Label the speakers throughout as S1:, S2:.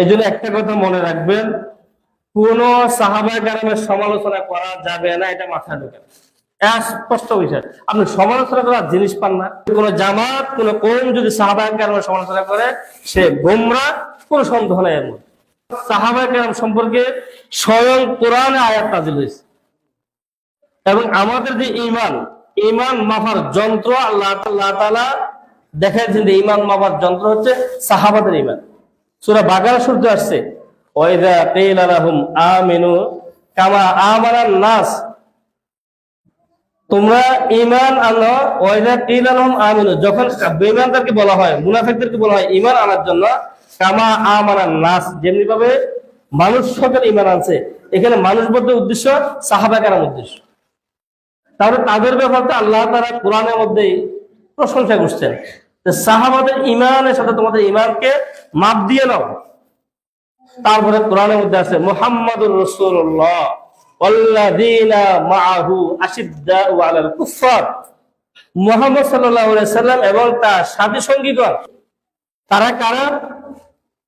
S1: এই জন্য একটা কথা মনে রাখবেন, কোন সাহাবায়ে কেরামের সমালোচনা করা যাবে না, এটা মাথায় ঢোকে। স্পষ্ট বিষয়, আপনি সমালোচনা করার জিনিস পান না। কোন জামাত, কোন কওম যদি সাহাবায়ে কেরামের সমালোচনা করে, সে গোমরাহ, কোনো সন্দেহ নাই এর মধ্যে। সাহাবায়ে কেরাম সম্পর্কে স্বয়ং কোরআনে আয়াত নাযিল হয়েছে, এবং আমাদের যে ঈমান মাপার যন্ত্র আল্লাহ তাআলা দেখাচ্ছেন যে ঈমান মাপার যন্ত্র হচ্ছে সাহাবাদের ঈমান। সূরা বাকারা শুরুতে আসছে, ওয়াইযা কিলা লাহুম আমিনু কামা আমানান নাস, তোমরা ঈমান আনো। ওয়াইযা কিলা লাহুম আমিনু, যখন বেঈমানদেরকে বলা হয়, মুনাফিকদেরকে বলা হয় ঈমান আনার জন্য, কামা আমানান নাস, যেমনি ভাবে মানুষ সকল ঈমান আনছে, এখানে মানুষ বলতে উদ্দেশ্য সাহাবায়ে কেরাম উদ্দেশ্য। তাহলে তাদের ব্যাপারে আল্লাহ তাআলা কোরআনের মধ্যে প্রশংসা করছেন যে সাহাবাদের ঈমানের সাথে তোমাদের ঈমানকে মাপ দিয়ে নাও। তারপরে কোরআনের মধ্যে আছে মুহাম্মাদুর রাসূলুল্লাহ ওয়াল্লাযীনা মাআহু আশিদ্দাউ আলাল কুফফার, মুহাম্মদ সাল্লাল্লাহু আলাইহি সাল্লাম এবং তার সাথী সঙ্গীগণ, তারা কারা?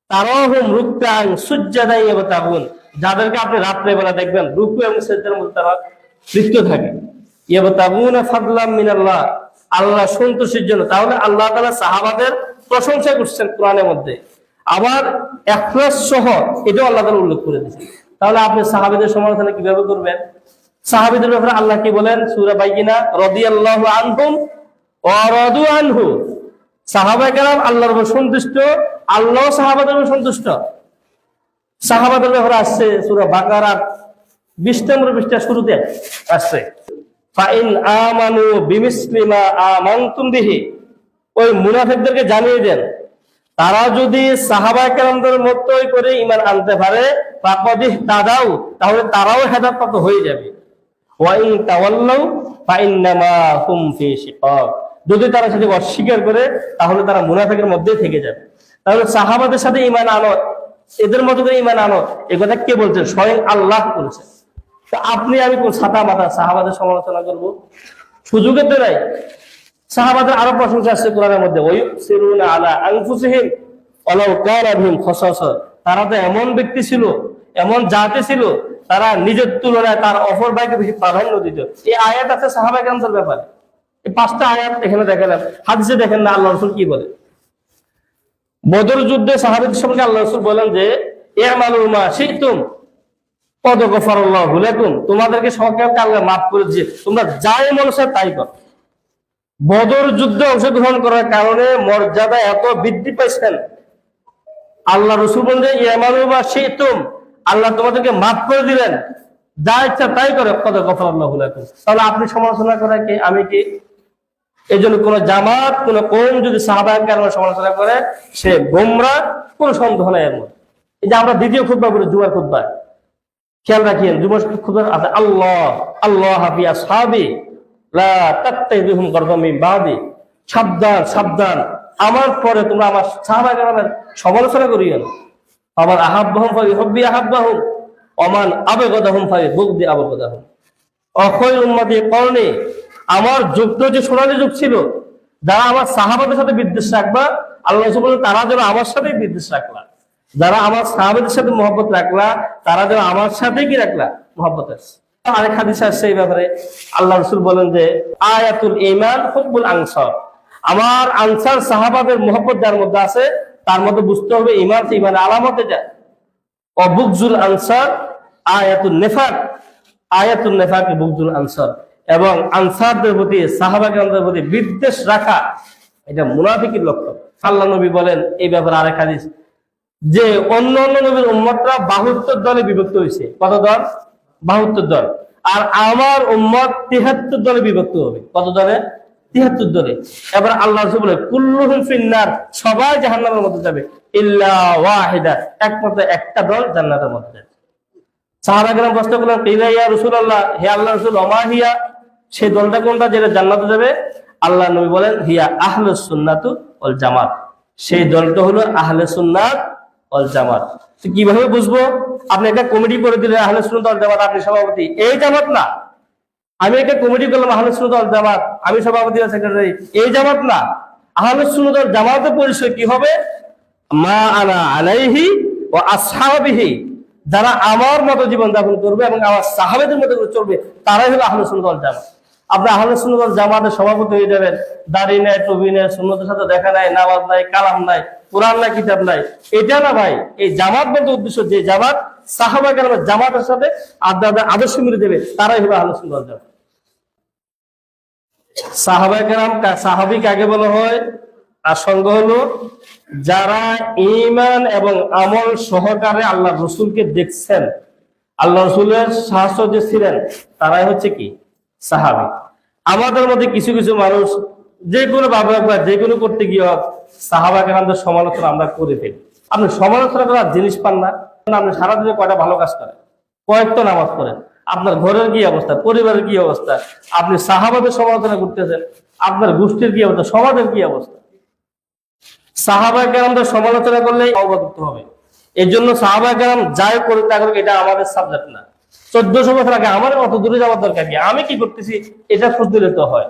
S1: তারাহুম রুকআন সুজদান ইয়াবতাগুন, যাদেরকে আপনি রাত্রে বেলা দেখবেন রুকু এবং সিজদার মধ্যে তারা লিপ্ত থাকে। ইয়াবতাগুনা ফাদলাম মিনাল্লাহ, আল্লাহ সন্তুষ্টির জন্য। তাহলে আল্লাহ তাআলা সাহাবাদের প্রশংসা করছেন কোরআনের মধ্যে, আবার ইখলাস সহ এটাও আল্লাহ তাআলা উল্লেখ করে দিয়েছেন। তাহলে আপনি সাহাবীদের সমালোচনা কিভাবে করবেন? সাহাবীদের ব্যাপারে আল্লাহ কি বলেন? সূরা বাইয়িনা, রাদিয়াল্লাহু আনহুম ওয়া রাদু আনহু, সাহাবায়ে কেরাম আল্লাহর উপর সন্তুষ্ট, আল্লাহ সাহাবাদের উপর সন্তুষ্ট। সাহাবাদের ব্যাপারে আসছে সূরা বাকারা 20 নম্বর পৃষ্ঠা শুরুতে আসছে, ফাইন আমানু বিমিসলি মা আমানতুম বিহি, ওই মুনাফিকদেরকে জানিয়ে দেন, তারা যদি সাহাবায়ে কেরামদের মতই করে ঈমান আনতে পারে, ফাকাদিহ তাদাউ, তাহলে তারাও হেদায়েতপ্রাপ্ত হয়ে যাবে। ওয়া ইন তাওয়াল্লাউ ফাইন্নামা হুম ফি শিকাক, যদি তারা সেটা অস্বীকার করে তাহলে তারা মুনাফিকের মধ্যেই থেকে যাবে। তাহলে সাহাবাদের সাথে ঈমান আনো, এদের মতো করে ঈমান আনো, এই কথা কে বলছেন? স্বয়ং আল্লাহ বলেছেন। তো আপনি আমি কোন ছাতা মাথা সাহাবাদের সমালোচনা করব? সুযোগের তো নাই। সাহাবাদের আরো প্রশংসা আছে কোরআনের মধ্যে, ওয়ায়ুসিরুনা আলা আনফুসিহিম ওয়ালাউ কানা বিহিম খাসাসা, তারা তো এমন ব্যক্তি ছিল, এমন জাতি ছিল, তারা নিজের তুলনায় তার অপর ভাইকে বেশি প্রাধান্য দিত। এই আয়াত আছে সাহাবায়ে কেরামদের ব্যাপারে। এই 5টা আয়াত এখানে দেখালাম, হাদিসে দেখেন না আল্লাহ রাসূল কি বলে। বদর যুদ্ধে সাহাবীদের সম্পর্কে আল্লাহ রাসূল বলেন যে ইয়ামালু মা শিতুম কদ গফারাল্লাহু লাকুম, তোমাদেরকে সকলকে আল্লাহ মাফ করে দিয়েছে, তোমরা যাই মন চায় তাই করো। বদর যুদ্ধে অংশগ্রহণ করার কারণে মর্যাদা এত বৃদ্ধি পাইছেন, আল্লাহ রাসূল বলেন যে ইয়ামালু মা শিতুম, আল্লাহ তোমাদেরকে মাফ করে দিলেন, যা ইচ্ছা তাই করো, কদ গফারাল্লাহু লাকুম। তাহলে আপনি সমালোচনা করা কি? আমি কি? এই জন্য কোন জামাত, কোন কওম যদি সাহাবায়ে কেরামের সমালোচনা করে, সে গোমরাহ, কোনো সন্দেহ নাই এর মধ্যে। এই যে আমরা দ্বিতীয় খুতবা বলি, জুমার খুতবা, খেয়াল রাখিয়েন, জুমার খুতবা আছে আল্লাহ ফি আসহাবি লা তাত্তাবিহুম গারদাম মিন বাদি, সাবধান সাবধান, আমার পরে তোমরা আমার সাহাবায়ে কেরামের সমালোচনা করিও না। আমার আহাব্বাহুম ফায়ুহিব্বি আহাব্বাহুম ওমান আবগাদাহুম ফায়ুবগদি আবগাদাহুম, অখয়রুল উম্মতি করনি, আমার যুগটা যে সোনালী যুগ ছিল, যারা আমার সাহাবাদের সাথে বিদ্বেষ রাখবা, আল্লাহ রাসূল বলেন তারা যেন আমার সাথেই বিদ্বেষ রাখলা, যারা আমার সাহাবাদের সাথে মহব্বত রাখলা, তারা যেন আমার সাথেই কি রাখলা? মহব্বত আছে। আরেক হাদিস আছে এই ব্যাপারে, আল্লাহ রাসূল বলেন যে আয়াতুল ঈমান হুব্বুল আনসার, আমার আনসার সাহাবাদের মহব্বত যার মধ্যে আছে, তার মধ্যে বুঝতে হবে ঈমান, ঈমানের আলামতে যায়। বুগজুল আনসার আয়াতুন নিফাক, আয়াতুন নিফাক বুগজুল আনসার, এবং আনসারদের প্রতি, সাহাবায়ে কেরামদের প্রতি বিদ্বেষ রাখা, এটা মুনাফিকের লক্ষণ। আল্লাহ নবী বলেন এই ব্যাপারে আরেক হাদিস, যে অন্য অন্য নবীর উম্মতরা 72 দলে বিভক্ত হয়েছে। কত দল? 72 দল। আর আমার উম্মত 73 দলে বিভক্ত হবে। কত দলে? 73 দলে। এবার আল্লাহ রাসূল বলে কুল্লুহুম ফিন্নার, সবাই জাহান্নামের মধ্যে যাবে, ইল্লা ওয়াহিদা, একমাত্র একটা দল জান্নাতের মধ্যে যাবে। সাহাবায়ে কেরাম প্রশ্ন করলেন, কিলা ইয়া রাসূলুল্লাহ, হে আল্লাহর রাসূল, ওমা হিয়া, সেই দলটা কোনটা যেটা জান্নাতে যাবে? আল্লাহ নবী বলেন হিয়া আহলুস সুন্নাতু ওয়াল জামাত, সেই দলটা হলো আহলে সুন্নাত ওয়াল জামাত। তো কিভাবে বুঝবো? আপনি একটা কমিটি করে দিলেন আহলে সুন্নাত ওয়াল জামাত, আপনি সভাপতি, এই জামাত না। আমি একটা কমিটি করলাম আহলে সুন্নাত ওয়াল জামাত, আমি সভাপতি বা সেক্রেটারি, এই জামাত না। আহলে সুন্নাত ওয়াল জামাতের পরিচয় কি হবে? মা আনা আলাইহি ও আসহাবিহি, যারা আমার মতো জীবন যাপন করবে এবং আমার সাহাবাদের মতো করে চলবে, তারাই হলো আহলে সুন্নাত ওয়াল জামাত। আপনি আহলে সুন্নাত ওয়াল জামাতের সভাপতি হয়ে যাবেন, দাড়ি নাই, টুপি নাই, সুন্নতের সাথে দেখা নাই, নামাজ নাই, কালাম নাই, কোরআন নাই, কিতাব নাই, এটা না ভাই। এই জামাত বলতে উদ্দেশ্য যে জামাত সাহাবা কেরামের জামাতের সাথে আদর্শ মিলে দেবে, তারাই হলো আহলে সুন্নাত ওয়াল জামাত। সাহাবা কেরাম, সাহাবী কাকে বলা হয়? আর সঙ্গ হলো যারা ঈমান এবং আমল সহকারে আল্লাহ রসুলকে দেখছেন, আল্লাহ রসুলের সাহচর্য ছিলেন, তারাই হচ্ছে কি সাহাবী। আমাদের মধ্যে কিছু কিছু মানুষ যে কোনো বাবা যে কোনো করতে গিয়ে সাহাবা কেরামদের সমালোচনা আমরা করে ফেলি। আপনি সমালোচনা করার জিনিস পান না। আপনি সারাদিনে কয়টা ভালো কাজ করেন, কয়েকটা নামাজ পড়েন, আপনার ঘরের কি অবস্থা, পরিবারের কি অবস্থা, আপনি সাহাবাদের সমালোচনা করতেছেন, আপনার গোষ্ঠীর কি অবস্থা, সমাজের কি অবস্থা। সাহাবা কেরামদের সমালোচনা করলেই অবগত হবে। এর জন্য সাহাবা কেরাম যাই করে তা করুক, এটা আমাদের সাবজেক্ট না। 1400 বছর আগে আমার অত দূরে যাওয়ার দরকার কি, আমি কি করতেছি এটা খোঁজ দিলে তো হয়।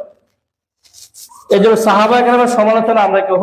S1: এই জন্য সাহাবা কেরামের সমালোচনা আমরা কেউ